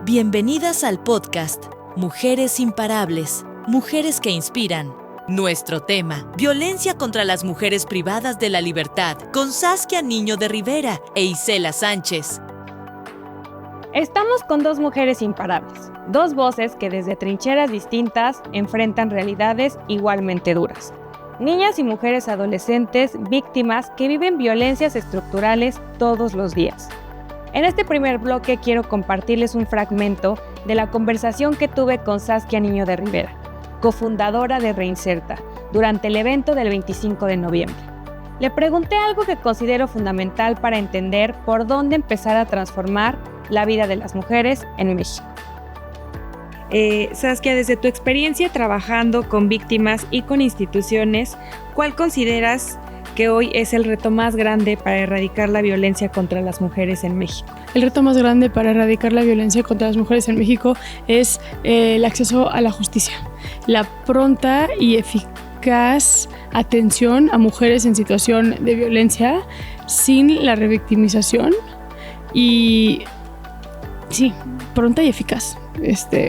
Bienvenidas al podcast Mujeres Imparables, Mujeres que Inspiran. Nuestro tema, violencia contra las mujeres privadas de la libertad, con Saskia Niño de Rivera e Isela Sánchez. Estamos con dos mujeres imparables, dos voces que desde trincheras distintas enfrentan realidades igualmente duras. Niñas y mujeres adolescentes víctimas que viven violencias estructurales todos los días. En este primer bloque quiero compartirles un fragmento de la conversación que tuve con Saskia Niño de Rivera, cofundadora de Reinserta, durante el evento del 25 de noviembre. Le pregunté algo que considero fundamental para entender por dónde empezar a transformar la vida de las mujeres en México. Saskia, desde tu experiencia trabajando con víctimas y con instituciones, ¿cuál consideras que hoy es el reto más grande para erradicar la violencia contra las mujeres en México? El reto más grande para erradicar la violencia contra las mujeres en México es el acceso a la justicia, la pronta y eficaz atención a mujeres en situación de violencia sin la revictimización y sí, pronta y eficaz.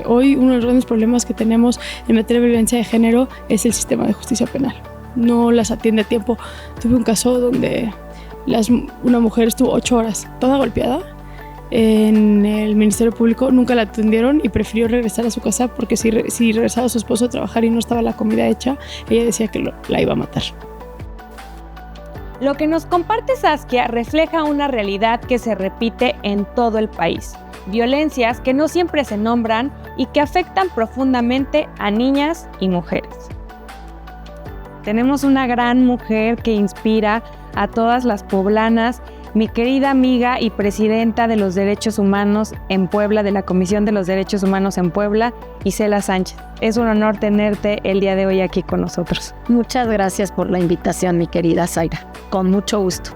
Hoy uno de los grandes problemas que tenemos en materia de violencia de género es el sistema de justicia penal. No las atiende a tiempo. Tuve un caso donde una mujer estuvo 8 horas toda golpeada en el Ministerio Público, nunca la atendieron y prefirió regresar a su casa porque si regresaba su esposo a trabajar y no estaba la comida hecha, ella decía que la iba a matar. Lo que nos comparte Saskia refleja una realidad que se repite en todo el país. Violencias que no siempre se nombran y que afectan profundamente a niñas y mujeres. Tenemos una gran mujer que inspira a todas las poblanas, mi querida amiga y presidenta de los Derechos Humanos en Puebla, de la Comisión de los Derechos Humanos en Puebla, Isela Sánchez. Es un honor tenerte el día de hoy aquí con nosotros. Muchas gracias por la invitación, mi querida Zaira. Con mucho gusto.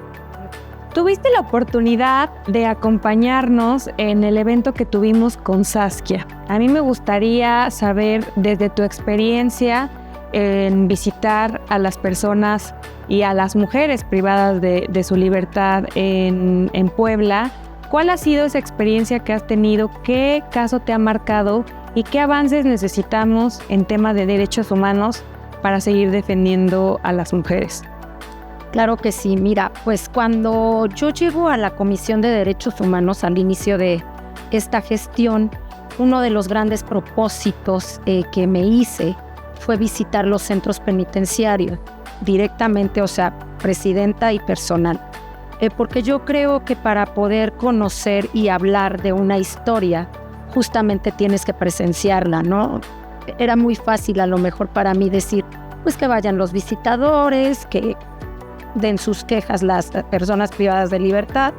Tuviste la oportunidad de acompañarnos en el evento que tuvimos con Saskia. A mí me gustaría saber, desde tu experiencia en visitar a las personas y a las mujeres privadas de su libertad en Puebla, ¿cuál ha sido esa experiencia que has tenido? ¿Qué caso te ha marcado? ¿Y qué avances necesitamos en tema de derechos humanos para seguir defendiendo a las mujeres? Claro que sí. Mira, pues cuando yo llego a la Comisión de Derechos Humanos al inicio de esta gestión, uno de los grandes propósitos que me hice fue visitar los centros penitenciarios directamente, o sea, presidenta y personal. Porque yo creo que para poder conocer y hablar de una historia, justamente tienes que presenciarla, ¿no? Era muy fácil a lo mejor para mí decir, pues que vayan los visitadores, que den sus quejas las personas privadas de libertad,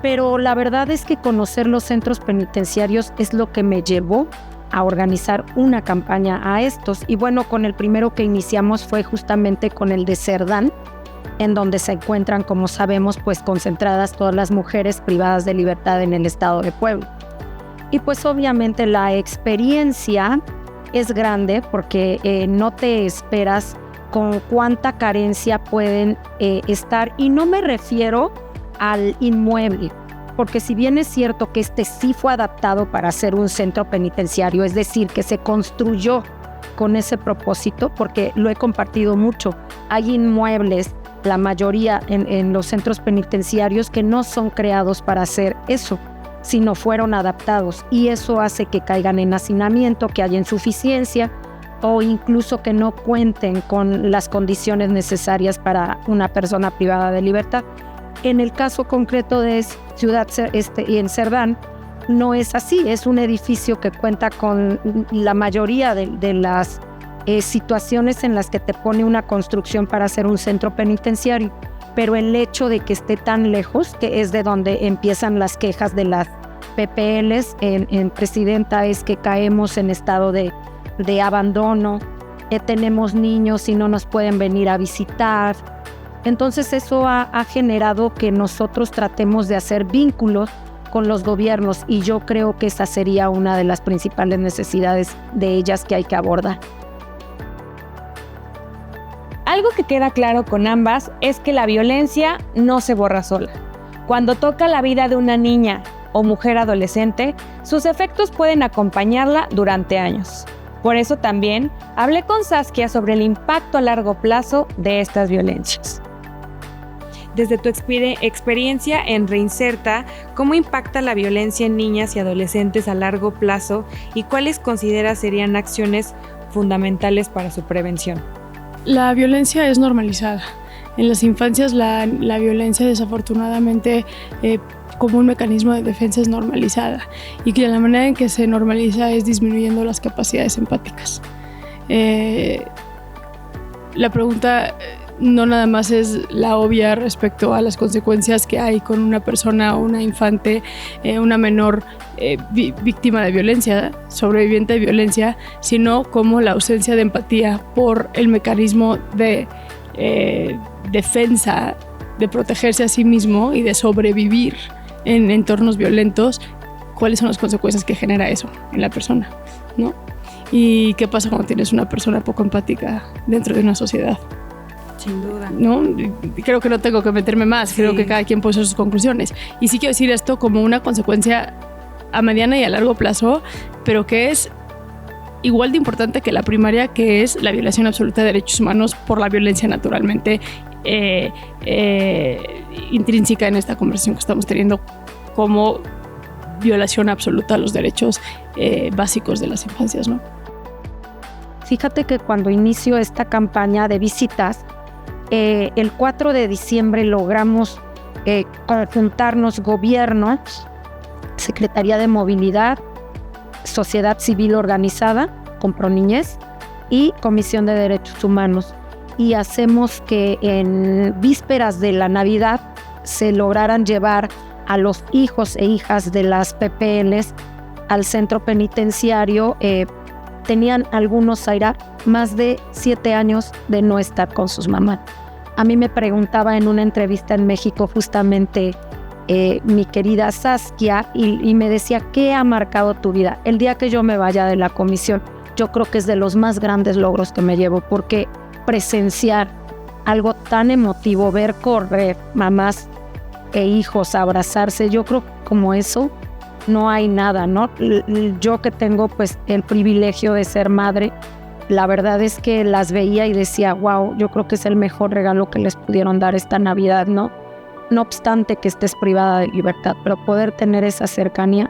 pero la verdad es que conocer los centros penitenciarios es lo que me llevó a organizar una campaña a estos. Y bueno, con el primero que iniciamos fue justamente con el de Cerdán, en donde se encuentran, como sabemos, pues concentradas todas las mujeres privadas de libertad en el estado de Puebla. Y pues obviamente la experiencia es grande porque no te esperas con cuánta carencia pueden estar. Y no me refiero al inmueble, porque si bien es cierto que sí fue adaptado para ser un centro penitenciario, es decir, que se construyó con ese propósito, porque lo he compartido mucho, hay inmuebles, la mayoría en los centros penitenciarios, que no son creados para hacer eso, sino fueron adaptados, y eso hace que caigan en hacinamiento, que haya insuficiencia, o incluso que no cuenten con las condiciones necesarias para una persona privada de libertad. En el caso concreto de Ciudad y en Cerdán, no es así. Es un edificio que cuenta con la mayoría de las situaciones en las que te pone una construcción para hacer un centro penitenciario. Pero el hecho de que esté tan lejos, que es de donde empiezan las quejas de las PPLs en Presidenta, es que caemos en estado de abandono, tenemos niños y no nos pueden venir a visitar. Entonces eso ha generado que nosotros tratemos de hacer vínculos con los gobiernos, y yo creo que esa sería una de las principales necesidades de ellas que hay que abordar. Algo que queda claro con ambas es que la violencia no se borra sola. Cuando toca la vida de una niña o mujer adolescente, sus efectos pueden acompañarla durante años. Por eso también hablé con Saskia sobre el impacto a largo plazo de estas violencias. Desde tu experiencia en Reinserta, ¿cómo impacta la violencia en niñas y adolescentes a largo plazo y cuáles consideras serían acciones fundamentales para su prevención? La violencia es normalizada. En las infancias la violencia desafortunadamente como un mecanismo de defensa es normalizada y que la manera en que se normaliza es disminuyendo las capacidades empáticas. La pregunta no nada más es la obvia respecto a las consecuencias que hay con una persona o una infante, una menor víctima de violencia, sobreviviente de violencia, sino como la ausencia de empatía por el mecanismo de defensa, de protegerse a sí mismo y de sobrevivir en entornos violentos. ¿Cuáles son las consecuencias que genera eso en la persona, ¿no? ¿Y qué pasa cuando tienes una persona poco empática dentro de una sociedad? Sin duda. ¿No? Creo que no tengo que meterme más, Sí. Creo que cada quien puede hacer sus conclusiones. Y sí quiero decir esto como una consecuencia a mediana y a largo plazo, pero que es igual de importante que la primaria, que es la violación absoluta de derechos humanos por la violencia naturalmente intrínseca en esta conversación que estamos teniendo como violación absoluta a los derechos básicos de las infancias, ¿no? Fíjate que cuando inició esta campaña de visitas, el 4 de diciembre logramos juntarnos gobierno, Secretaría de Movilidad, Sociedad Civil Organizada, Comproniñez y Comisión de Derechos Humanos. Y hacemos que en vísperas de la Navidad se lograran llevar a los hijos e hijas de las PPLs al centro penitenciario. Tenían algunos, Zaira, más de 7 años de no estar con sus mamás. A mí me preguntaba en una entrevista en México justamente mi querida Saskia y me decía, ¿qué ha marcado tu vida? El día que yo me vaya de la comisión, yo creo que es de los más grandes logros que me llevo, porque presenciar algo tan emotivo, ver correr mamás e hijos abrazarse, yo creo que como eso no hay nada, ¿no? Yo que tengo pues el privilegio de ser madre, la verdad es que las veía y decía, wow, yo creo que es el mejor regalo que les pudieron dar esta Navidad, ¿no? No obstante que estés privada de libertad, pero poder tener esa cercanía,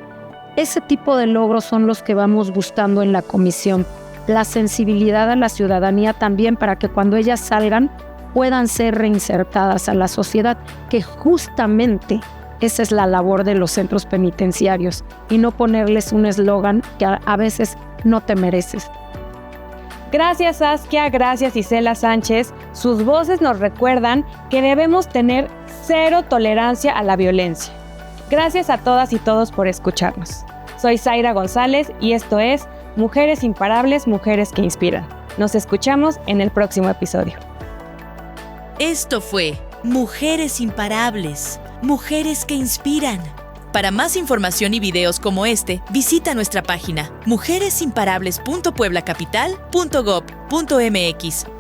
ese tipo de logros son los que vamos buscando en la comisión. La sensibilidad a la ciudadanía también para que cuando ellas salgan puedan ser reinsertadas a la sociedad, que justamente esa es la labor de los centros penitenciarios y no ponerles un eslogan que a veces no te mereces. Gracias Saskia, gracias Isela Sánchez. Sus voces nos recuerdan que debemos tener cero tolerancia a la violencia. Gracias a todas y todos por escucharnos. Soy Zaira González y esto es Mujeres Imparables, Mujeres que Inspiran. Nos escuchamos en el próximo episodio. Esto fue Mujeres Imparables, Mujeres que Inspiran. Para más información y videos como este, visita nuestra página mujeresimparables.pueblacapital.gov.mx.